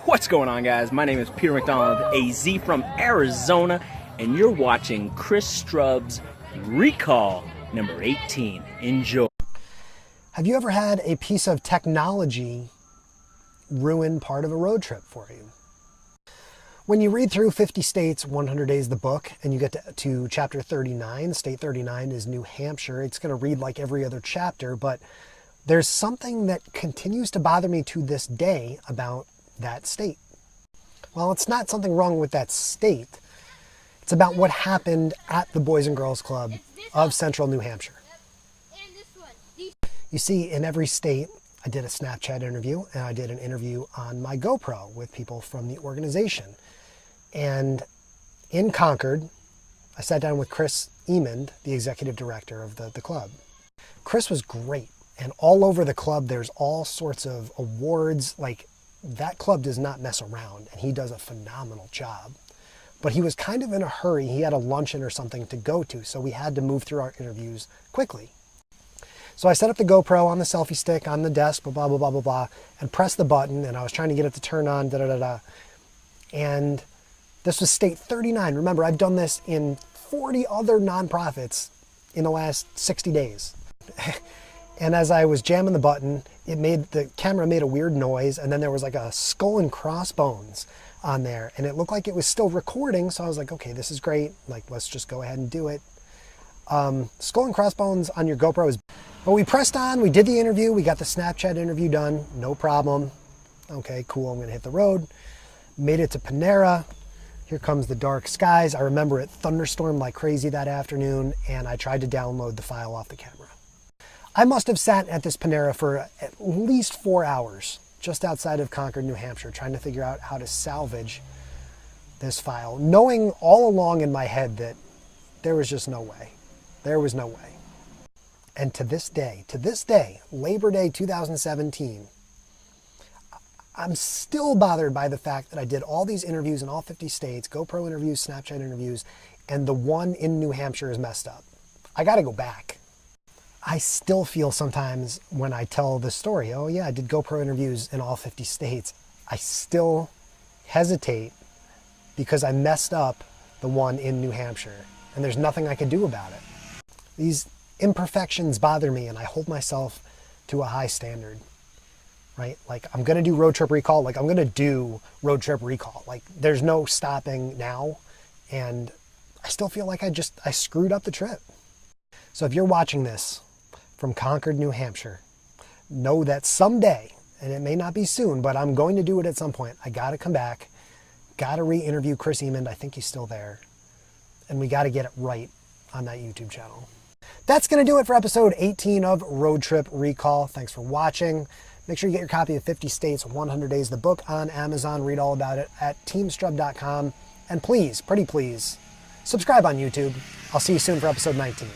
What's going on, guys? My name is Peter McDonald, AZ from Arizona, and you're watching Chris Strub's Recall number 18. Enjoy. Have you ever had a piece of technology ruin part of a road trip for you? When you read through 50 States, 100 Days, the book, and you get to chapter 39, state 39 is New Hampshire. It's going to read like every other chapter, but there's something that continues to bother me to this day about that state. Well, it's not something wrong with that state. It's about what happened at the Boys and Girls Club of Central New Hampshire. You see, in every state, I did a Snapchat interview and I did an interview on my GoPro with people from the organization. And in Concord, I sat down with Chris Emond, the executive director of the club. Chris was great. And all over the club, there's all sorts of awards. Like, that club does not mess around, and he does a phenomenal job. But he was kind of in a hurry. He had a luncheon or something to go to, so we had to move through our interviews quickly. So I set up the GoPro on the selfie stick on the desk, blah, blah, blah, blah, blah, and pressed the button, and I was trying to get it to turn on, da-da-da-da. And this was state 39. Remember, I've done this in 40 other nonprofits in the last 60 days. And as I was jamming the button, the camera made a weird noise, and then there was like a skull and crossbones on there, and it looked like it was still recording, so I was like, okay, this is great. Like, let's just go ahead and do it. Skull and crossbones on your GoPro is... But we pressed on, we did the interview, we got the Snapchat interview done, no problem. Okay, cool, I'm gonna hit the road. Made it to Panera. Here comes the dark skies. I remember it thunderstormed like crazy that afternoon, and I tried to download the file off the camera. I must have sat at this Panera for at least 4 hours, just outside of Concord, New Hampshire, trying to figure out how to salvage this file, knowing all along in my head that there was just no way. There was no way. And to this day, Labor Day 2017, I'm still bothered by the fact that I did all these interviews in all 50 states, GoPro interviews, Snapchat interviews, and the one in New Hampshire is messed up. I gotta go back. I still feel sometimes when I tell the story, oh yeah, I did GoPro interviews in all 50 states. I still hesitate because I messed up the one in New Hampshire, and there's nothing I can do about it. These imperfections bother me, and I hold myself to a high standard, right? Like, I'm gonna do RoadTrip Recall, like I'm gonna do RoadTrip Recall. Like, there's no stopping now, and I still feel like I screwed up the trip. So if you're watching this from Concord, New Hampshire, know that someday, and it may not be soon, but I'm going to do it at some point, I gotta come back, gotta re-interview Chris Emond, I think he's still there, and we gotta get it right on that YouTube channel. That's gonna do it for episode 18 of Road Trip Recall. Thanks for watching. Make sure you get your copy of 50 States, 100 Days, the book on Amazon. Read all about it at teamstrub.com. And please, pretty please, subscribe on YouTube. I'll see you soon for episode 19.